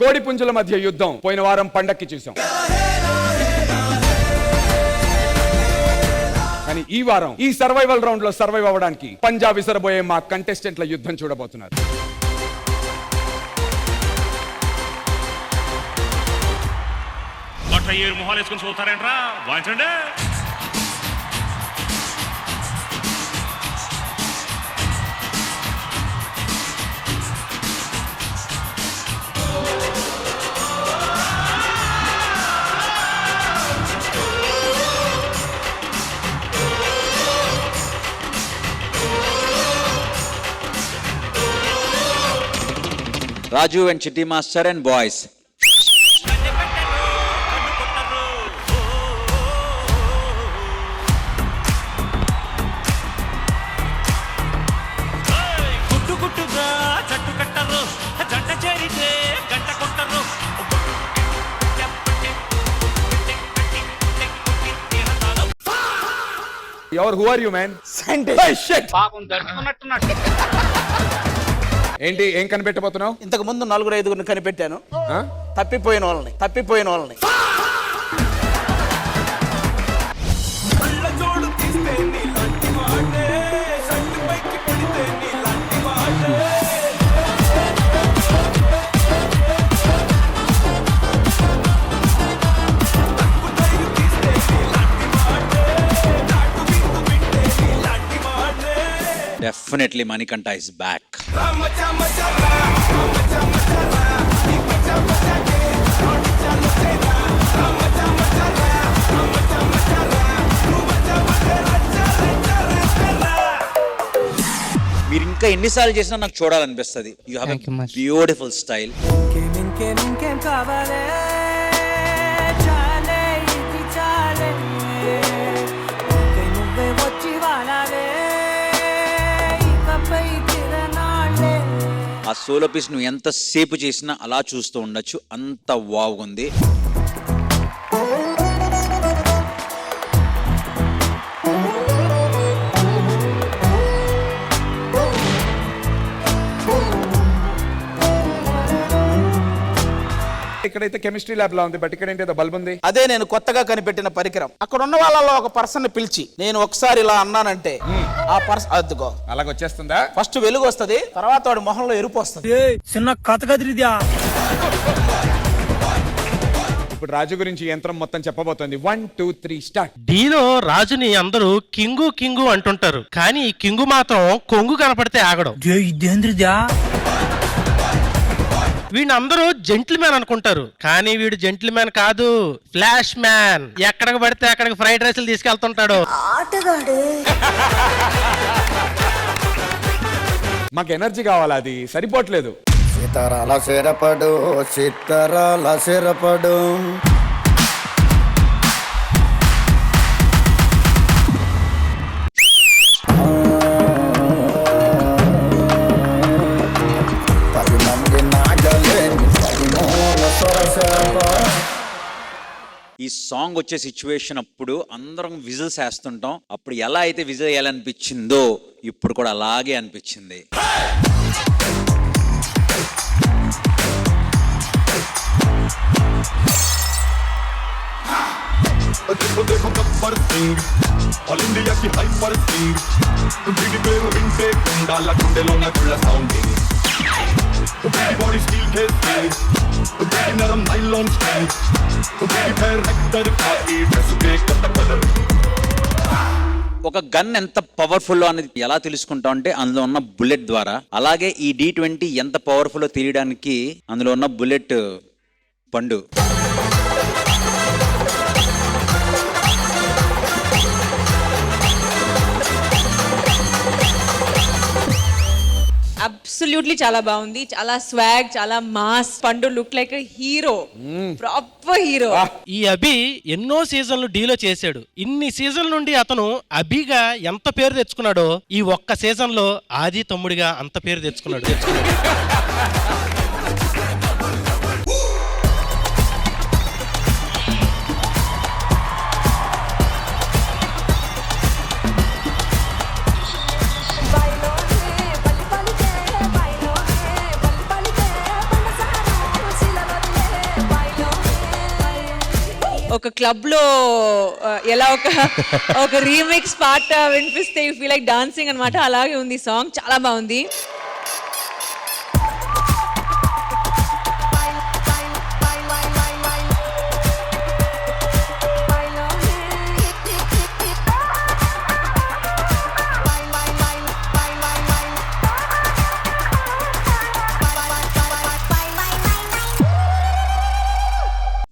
కోడి పుంజుల మధ్య యుద్ధం పోయిన వారం పండక్కి చూసాం. కానీ ఈ వారం ఈ సర్వైవల్ రౌండ్ లో సర్వైవ్ అవ్వడానికి పంజాబ్ విసరబోయే మా కంటెస్టెంట్ల యుద్ధం చూడబోతున్నారు. మొహాలు వేసుకుని చూస్తారేంట్రా వాయించండి. Raju and Chitti Master and boys. Who are you, man? Scientist. Hey, shit. పాపం దర్శకున్నట్టున్నాడు. ఏంటి ఏం కనిపెట్టబోతున్నావు? ఇంతకు ముందు 4-5 కనిపెట్టాను. తప్పిపోయిన వాళ్ళని Definitely Manikanta is back. మీరు ఇంకా ఎన్నిసార్లు చేసినా నాకు చూడాలనిపిస్తుంది. You have a beautiful style. ఆ సోలో పీస్ నువ్వు ఎంత సేపు చేసినా అలా చూస్తూ ఉండొచ్చు, అంత బాగుంది. ఇక్కడైతే కెమిస్ట్రీ ల్యాబ్ లా ఉంది, బట్ ఇక్కడ ఏంటి బల్బ్ ఉంది. అదే నేను కొత్తగా కనిపెట్టిన పరికరం. అక్కడ ఉన్న వాళ్ళలో ఒక పర్సన్ పిలిచి నేను ఒకసారి ఇలా అన్నానంటే ఆ పర్సన్ అద్దుకో అలాగ వచ్చేస్తుందా? ఫస్ట్ వెలుగు వస్తుంది, తర్వాత వాడి మొహంలో ఎరుపు వస్తుంది. చిన్న కథ కదిరిద్యా. ఇప్పుడు రాజు గురించి యంత్రం మొత్తం చెప్పబోతోంది. 1 2 3 స్టార్ట్. డీలో రాజుని అందరూ కింగు కింగు అంటుంటారు, కానీ ఈ కింగు మాత్రం కొంగు కనపడితే ఆగడం. వీడిని అందరూ జెంటిల్మ్యాన్ అనుకుంటారు, కానీ వీడు జెంటిల్మ్యాన్ కాదు, ఫ్లాష్ మ్యాన్. ఎక్కడికి పడితే అక్కడికి ఫ్రైడ్ రైస్లు తీసుకెళ్తుంటాడు. మాకు ఎనర్జీ కావాలా, అది సరిపోవట్లేదు. సితారాల సిరపడు సితారాల సిరపడు ఈ సాంగ్ వచ్చే సిచ్యువేషన్ అప్పుడు అందరం విజిల్స్ వేస్తుంటాం. అప్పుడు ఎలా అయితే విజిల్ వేయాలనిపించిందో ఇప్పుడు కూడా అలాగే అనిపించింది. ఒక గన్ ఎంత పవర్ఫుల్ అనేది ఎలా తెలుసుకుంటాం అంటే అందులో ఉన్న బుల్లెట్ ద్వారా. అలాగే ఈ D20 ఎంత పవర్ఫుల్ తెలియడానికి అందులో ఉన్న బుల్లెట్ పండు. అబ్సల్యూట్లీ చాలా బాగుంది, చాలా స్వాగ్, చాలా మాస్. పండు look like hero, proper hero. ఈ అభి ఎన్నో సీజన్లు డీలో చేశాడు. ఇన్ని సీజన్ల నుండి అతను అభిగా ఎంత పేరు తెచ్చుకున్నాడో ఈ ఒక్క సీజన్ లో ఆది తమ్ముడిగా అంత పేరు తెచ్చుకున్నాడు. ఒక క్లబ్ లో ఎలా ఒక రీమిక్స్ పాట వినిపిస్తే యూ ఫీల్ లైక్ డాన్సింగ్ అన్నమాట. అలాగే ఉంది సాంగ్, చాలా బాగుంది.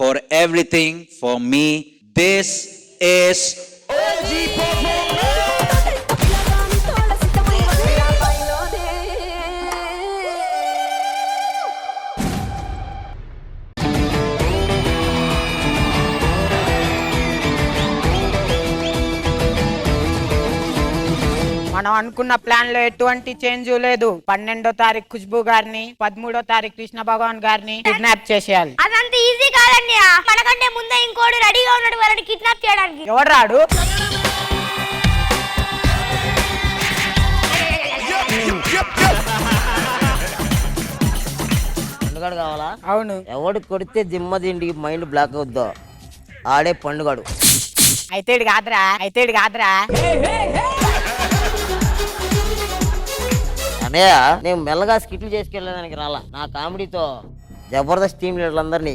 For everything, for me, this is మనం అనుకున్న ప్లాన్ లో ఎటువంటి చేంజ్ లేదు. 12వ తారీఖు ఖుష్బూ గారిని, 13వ తారీఖు కృష్ణ భగవాన్ గారిని కిడ్నాప్ చేసేయాలి. అదంత ఈజీ కాదండి. మనకంటే ముందే ఇంకోటి రెడీగా ఉన్నాడు వాళ్ళని కిడ్నాప్ చేయడానికి. ఎవరు రాడు? పండుగడు కావాలా? అవును. ఎవడు కొడితే దిమ్మ తిండికి మైండ్ బ్లాక్ అవుద్దో ఆడే పండుగడు. అయితే ఇడు కాదురా. అన్నయ్య, నేను మెల్లగా స్కిట్లు చేసుకెళ్ళడానికి రాలా. నా కామెడీతో జబర్దస్త్ టీం లీడర్లందరినీ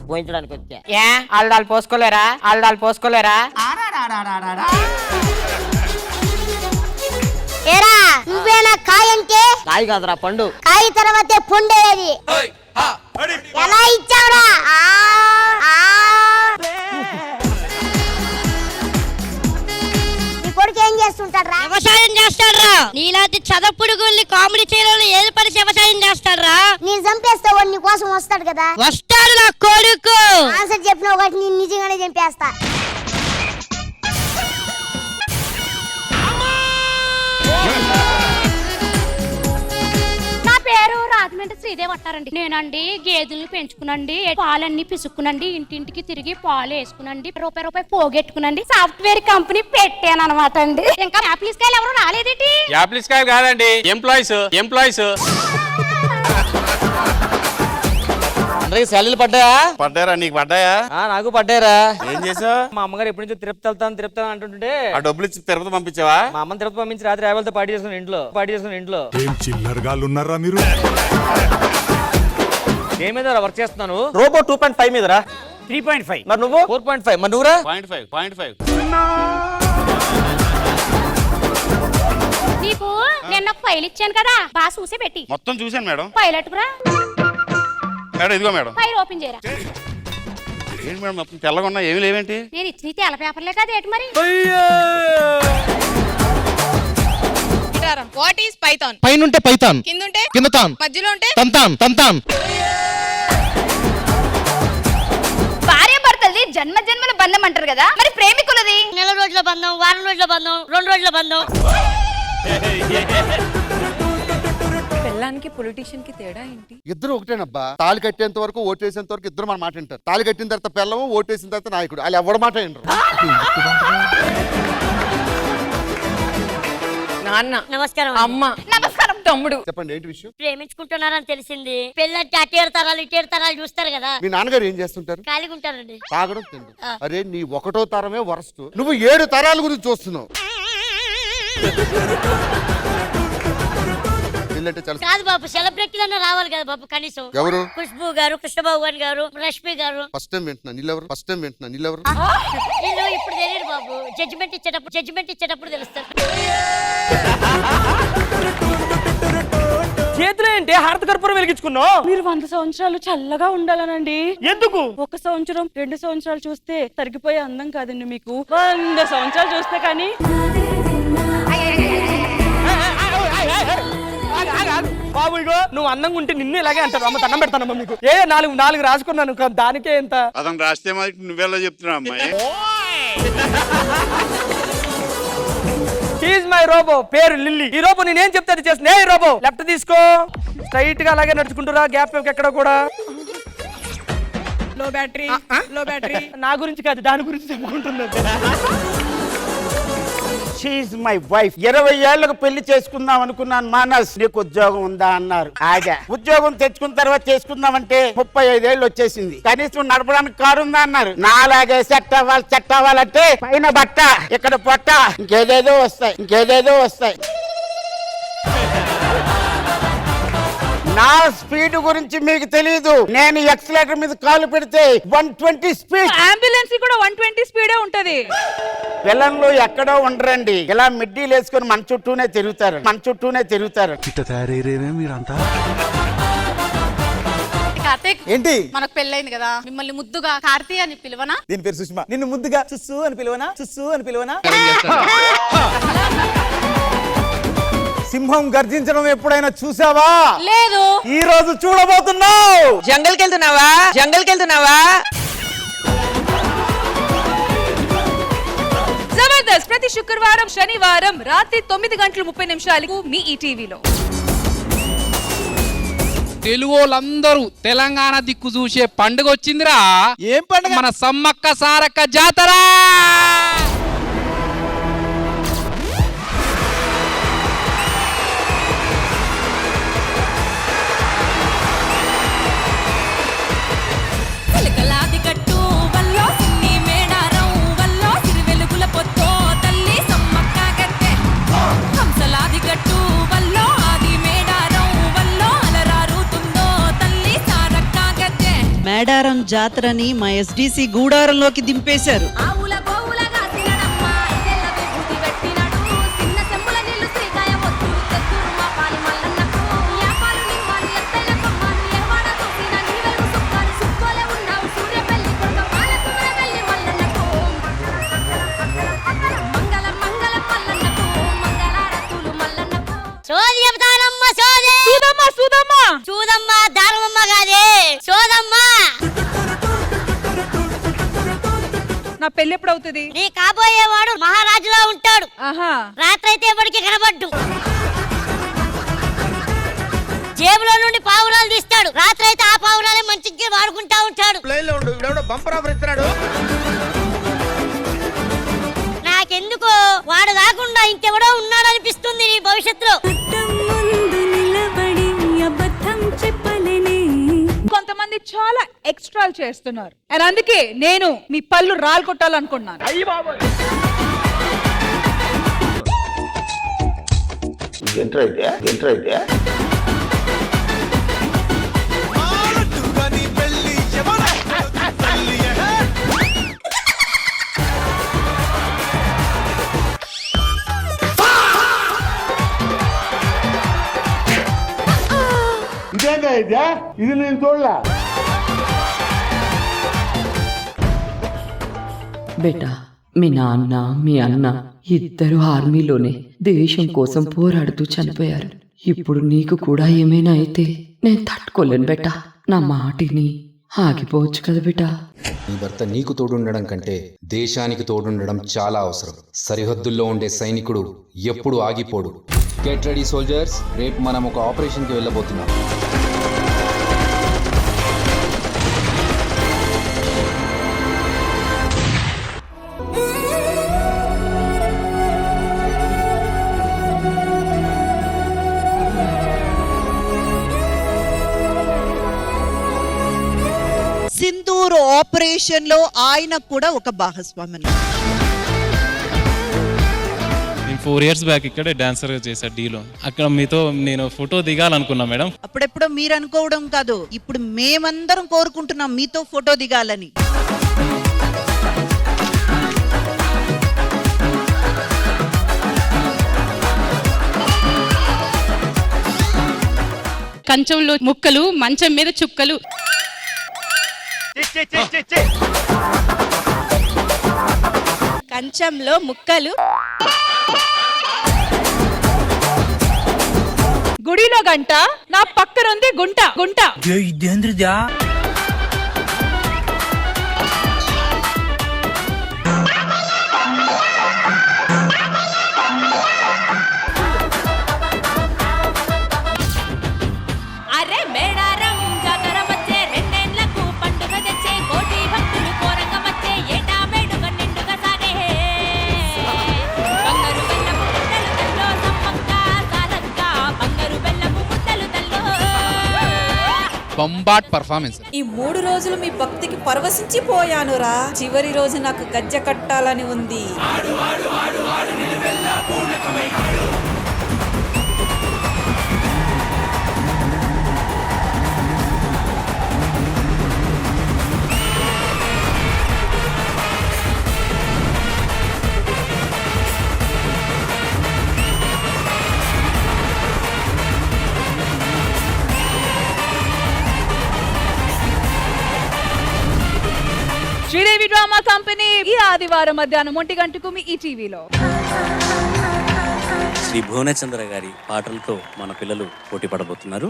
పోయించడానికి వచ్చా. ఏ ఆల్డాలు పోసుకోలేరా? ఏరా నువ్వేనా కాయ అంటే? కాయ కాదురా పండు. కాయ తర్వాతే పొండేది. ఎలా ఇచ్చావురా? నీ కొడుకు ఏం చేస్తుంటాడ్రా? వ్యవసాయం చేస్తాడ్రా. నీలాంటి చదపుడుగుల్ని కామెడీ చేయడంలో ఏది పని వ్యవసాయం చేస్తాడ్రా. నేను చంపేస్తా వాడు నీ కోసం వస్తాడు కదా. వస్తాడు నా కొడుకు. ఆన్సర్ చెప్పిన ఒకటి నేను నిజంగానే చంపేస్తా. పేరు రాజమండ్రి శ్రీదేవి అంటారండి. నేనండి గేదెలను పెంచుకునండి, పాలన్నీ పిసుక్కునండి, ఇంటింటికి తిరిగి పాలు వేసుకునండి, రూపాయి పోగొట్టుకునండి సాఫ్ట్వేర్ కంపెనీ పెట్టాను అనమాట అండి. ఇంకా యాపిల్స్ కాయలు ఎవరు రాలేదేంటి? యాపిల్స్ కాయలు కాదండి, ఎంప్లాయీస్. అందరికి సెలవులు పడ్డాయా? నీకు పడ్డాయా? నాకు పడ్డారా. ఏం చేసావు? మా అమ్మగారు ఎప్పటి నుంచో తిరుపతి వెళ్తాను అంటుంటే ఆ డబ్బులు ఇచ్చి తిరుపతి పంపించావా? మా అమ్మని తిరుపతి పంపించి రాత్రి రేవలతో పార్టీ చేసుకుని ఇంట్లో ఏం చిల్లరగాళ్ళు ఉన్నారా మీరు? ఏ మీద వర్క్ చేస్తున్నాను? రోబో 2.5 మీదరా. 3.5. మరి నువ్వు 4.5. మరి నువ్వురా? 0.5. నీకు నేను ఒక ఫైల్ ఇచ్చాను కదా, బాగా చూసే పెట్టి. మొత్తం చూశాను మేడం. ఫైల్ అట్టుకురా మేడం. ఇదిగో మేడం. ఫైల్ ఓపెన్ చేయరా. ఏంటి మేడం మొత్తం తెల్లగా ఉన్నా, ఏమి లేవేంటి? నేను ఇచ్చిన తెల్ల పేపర్లే కదా ఏంటి మరి? What is python? పైనుంటే పైతాన్, కిందుంటే కిందతాన్, మధ్యలో ఉంటే తంతాన్. భార్య భర్తలది జన్మల బంధం అంటారు కదా, మరి ప్రేమికులది నెల రోజుల బంధం, వారం రోజుల బంధం, 2 రోజుల బంధం. పెళ్ళానికి పొలిటీషియన్ కి తేడా ఏంటి? ఇద్దరు ఒకటేనబ్బా. తాళి కట్టేంత వరకు ఓటేసేంత వరకు ఇద్దరు మన మాట వింటారు. తాళి కట్టిన తర్వాత పిల్లము, ఓటేసిన తర్వాత నాయకుడు. వాళ్ళు ఎవరి మాట వినరు. నాన్న నమస్కారం. అమ్మ నమస్కారం. తమ్ముడు చెప్పండి, ఏంటి విషయం? ప్రేమించుకుంటున్నారని తెలిసింది. పెళ్ళంటే అటేరు తరాలు చూస్తారు కదా. మీ నాన్నగారు ఏం చేస్తుంటారు? ఖాళీగా ఉంటారండి. తాగడం, తిండు. అరే నీ 1వ తరమే వరస్ట్. నువ్వు 7 తరాల గురించి చూస్తున్నావు. కాదు బాబు, సెలబ్రిటీ అన్న రావాలి కదా బాబు కనీసం. ఎవరు? ఖుష్బూ గారు, కృష్ణ భగవాన్ గారు, రష్మి గారు. ఫస్ట్ టైం వింటున్నా. నీళ్ళెవరు? వీళ్ళు ఇప్పుడు తెలియదు బాబు. జడ్జిమెంట్ ఇచ్చేటప్పుడు తెలుస్తారు. చేతులు ఏంటి హారత కర్పూరం వెలిగించుకున్నావు? మీరు 100 సంవత్సరాలు చల్లగా ఉండాలనండి. ఎందుకు? 1 సంవత్సరం 2 సంవత్సరాలు చూస్తే తరిగిపోయే అందం కాదండి మీకు. 100 సంవత్సరాలు చూస్తే కానీ. బాబు ఇగో నువ్వు అందంగా ఉంటే నిన్ను ఇలాగే అంటారు. అమ్మ దండం పెడతానమ్మా మీకు. 4 రాసుకున్నాను, దానికే ఎంత. అతను రాస్తే మరి నువ్వెలా చెప్తున్నావు అమ్మాయి? ఈజ్ మై రోబో, పేరు లిల్లీ. ఈ రోబో నేనేం చెప్తే అది చేస్తుంది. ఏ రోబో లెఫ్ట్ తీసుకో, స్ట్రైట్ గా అలాగే నడుచుకుంటురా, గ్యాప్ ఎక్కడ కూడా. లో బ్యాటరీ. నా గురించి కాదు, దాని గురించి చెప్పుకుంటున్నది. She my wife. 20 ఏళ్లకు పెళ్లి చేసుకుందాం అనుకున్నాను మానస్. నీకు ఉద్యోగం ఉందా అన్నారు. ఆగా. ఉద్యోగం తెచ్చుకున్న తర్వాత చేసుకుందామంటే 35 ఏళ్ళు వచ్చేసింది. కనీసం నడపడానికి కారు ఉందా అన్నారు. నాలాగే సెట్ అవ్వాలంటే పైన బట్ట ఇక్కడ పొట్ట ఇంకేదేదో వస్తాయి. నా స్పీడ్ గురించి మీకు తెలియదు. నేను ఎక్సలేటర్ మీద కాలు పెడితే 120 స్పీడ్. అంబులెన్స్ కూడా 120 స్పీడే ఉంటది. పిల్లలు ఎక్కడో ఉండరండి, ఇలా మిడ్డీలు వేసుకుని మన చుట్టూనే తిరుగుతారు. కార్తీక్ ఏంటి మనకు పెళ్ళైంది కదా, మిమ్మల్ని ముద్దుగా కార్తీ అని పిలువనా? దీని పేరు సుష్మా. నిన్ను ముద్దుగా చుస్సు అని పిలువనా? సింహం గర్జించడం ఎప్పుడైనా చూసావా? లేదు. ఈ రోజు చూడబోతున్నావు. జంగల్కి వెళ్తున్నావా? జబర్దస్త్ ప్రతి శుక్రవారం శనివారం రాత్రి 9:30 మీ ఈటీవీలో. తెలుగు వాళ్ళందరూ తెలంగాణ దిక్కు చూసే పండుగ వచ్చిందిరా. ఏం పండుగ? మన సమ్మక్క సారక్క జాతర. మేడారం జాతరని మా ఎస్డిసి గూడారంలోకి దింపేశారు. చూదమ్మా దానమమ్మ కాదే, సోదమ్మా. నా పెళ్లి ఎప్పుడు అవుతుంది? నీ కాబోయేవాడు మహారాజులా ఉంటాడు. రాత్రి అయితే ఎవరికి కనబడ్డు. జేబులో నుండి పావురాలు తీస్తాడు. రాత్రి అయితే ఆ పావురాలే మంచిగా వాడుకుంటా ఉంటాడు. నాకెందుకో వాడు కాకుండా ఇంకెవడో ఉన్నాడనిపిస్తుంది నీ భవిష్యత్తులో. కొంతమంది చాలా ఎక్స్ట్రాలు చేస్తున్నారు. అండ్ అందుకే నేను మీ పళ్ళు రాలు కొట్టాలనుకున్నాను. ఇది నేను చూడలా. బేటా, మీ నాన్న మీ అన్న ఇద్దరు ఆర్మీలోనే దేశం కోసం పోరాడుతూ చనిపోయారు. ఇప్పుడు నీకు కూడా ఏమైనా అయితే నేను తట్టుకోలేను బేటా. నా మాటిని ఆగిపోవచ్చు కదా బేటా. నీ భర్త నీకు తోడుండడం కంటే దేశానికి తోడుండడం చాలా అవసరం. సరిహద్దుల్లో ఉండే సైనికుడు ఎప్పుడు ఆగిపోడు. గెట్ రెడీ సోల్జర్స్, రేపు మనం ఒక ఆపరేషన్కి వెళ్ళబోతున్నాం. సింధూర్ ఆపరేషన్ లో ఆయన కూడా ఒక భాగస్వామి. 4 years బ్యాక్ ఇక్కడ డాన్సర్ చేశా డీలో. అక్కడ మీతో నేను ఫోటో దిగాలనుకున్నా మేడం. అప్పుడెప్పుడో మీరు అనుకోవడం కాదు, ఇప్పుడు మేమందరం కోరుకుంటున్నాం మీతో ఫోటో దిగాలని. కంచంలో ముక్కలు, మంచం మీద చుక్కలు. కంచంలో ముక్కలు, గుడిలో గంట, నా పక్కనుంది గుంట గుంట. అరే మేడారం జాతర వచ్చే, రెండేళ్లకు పండుగ తెచ్చే, కోటి భక్తులు కోరంగ వచ్చే, ఏటా వేడుక నిండుగా సాగే. బంగారు బొంబాట్ పర్ఫార్మెన్స్. ఈ 3 రోజులు మీ భక్తికి పరవశించిపోయానురా. చివరి రోజు నాకు గజ్జె కట్టాలని ఉంది. శ్రీదేవి డ్రామా కంపెనీ ఈ ఆదివారం మధ్యాహ్నం 1 గంటకు మీ ఈటీవీలో. శ్రీ భువనచంద్ర గారి పాటలతో మన పిల్లలు పోటీ పడబోతున్నారు.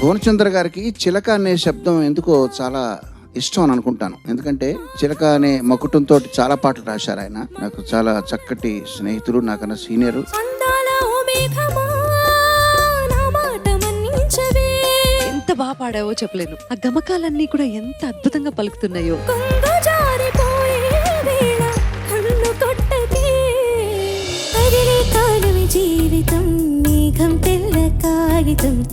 భువనచంద్ర గారికి చిలక అనే శబ్దం ఎందుకో చాలా ఇష్టం అని అనుకుంటాను. ఎందుకంటే చిలక అనే మకుటంతో చాలా పాటలు రాశారు ఆయన. నాకు చాలా చక్కటి స్నేహితులు, నాకన్నా సీనియరు. ఎంత బాగా పాడావో చెప్పలేను. ఆ గమకాలన్నీ కూడా ఎంత అద్భుతంగా పలుకుతున్నాయో.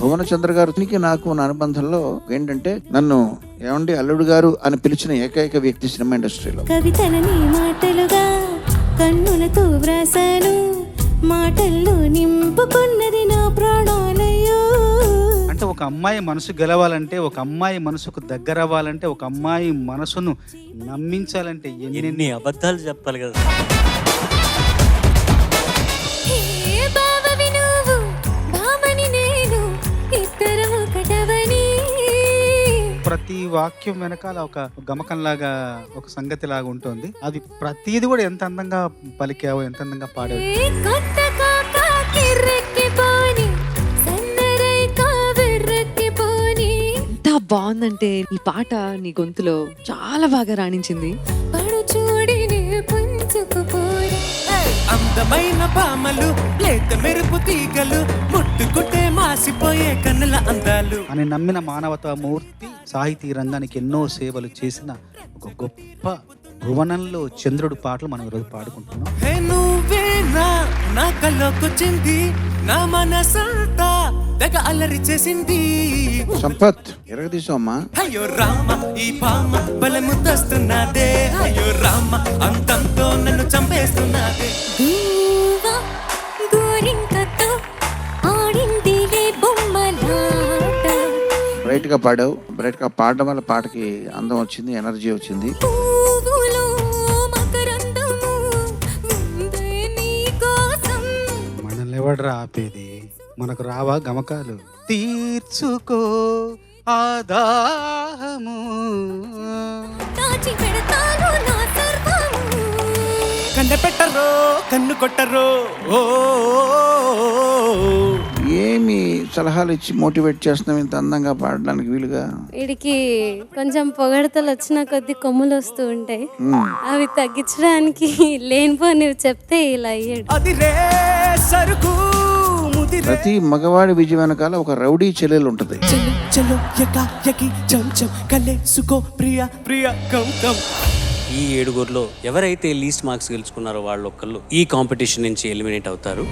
భువనచంద్ర గారికి నాకు ఉన్న అనుబంధంలో ఏంటంటే, నన్ను ఏమండి అల్లుడు గారు అని పిలిచిన ఏకైక వ్యక్తి సినిమా ఇండస్ట్రీలో. కవితలని మాటలుగా కన్నులతో వ్రాసాను, మాటల్లో నింపుకున్నది నా ప్రాణాలయ్యో. అంటే ఒక అమ్మాయి మనసు గెలవాలంటే, ఒక అమ్మాయి మనసుకు దగ్గర అవ్వాలంటే, ఒక అమ్మాయి మనసును నమ్మించాలంటే ఎన్ని అబద్ధాలు చెప్పాలి కదా. ప్రతి వాక్యం వెనకాల ఒక గమకంలాగా, ఒక సంగతి లాగా ఉంటుంది. అది ప్రతిది కూడా ఎంత అందంగా పలికావో, ఎంత అందంగా పాడావు. ఎంత బాగుందంటే ఈ పాట నీ గొంతులో చాలా బాగా రాణించింది. అందమైన పామలు, లేత మెరుపు తీగలు, ముట్టుకుంటే మాసిపోయే కన్నుల అందాలు అని నమ్మిన మానవతా మూర్తి, సాహితీ రంగానికి ఎన్నో సేవలు చేసిన ఒక గొప్ప భువనంలో చంద్రుడు పాటలు మనం ఈరోజు పాడుకుంటున్నాం. నా కల్లోకొచ్చింది, నా మనసంతా తెగ అల్లరి చేసింది. సంపత్ ఎరగదీసామ్మా. అయ్యో రామ, ఈ పామ బలముతస్తున్నదే. అయ్యో రామ, అంతంతో నన్ను చంపేస్తున్నదే. బ్రైట్ గా పాడావు. బ్రైట్ గా పాడడం వల్ల పాటకి అందం వచ్చింది, ఎనర్జీ వచ్చింది. మనల్ని ఎవడరా ఆపేది? మనకు రావా గమకాలు? తీర్చుకో ఆదాహము, కన్నె పెట్టరో కన్ను కొట్టరో. ఏమి సలహాలు ఇచ్చి మోటివేట్ చేస్తున్నావు ఇంత అందంగా పాడడానికి వీలుగా? వీడికి కొంచెం పొగడతలు వచ్చిన కొద్ది కొమ్ములు వస్తూ ఉంటాయి, అవి తగ్గించడానికి లేనిపోనివి చెప్తే ఇలా అయ్యాడు. ప్రతి మగవాడి విజయం వెనకాల ఒక రౌడీ చెల్లెలు ఉంటది. ఈ 7 ఎవరైతే లీస్ట్ మార్క్స్ గెలుచుకున్నారో వాళ్ళొక్కళ్ళు ఈ కాంపిటీషన్ నుంచి ఎలిమినేట్ అవుతారు.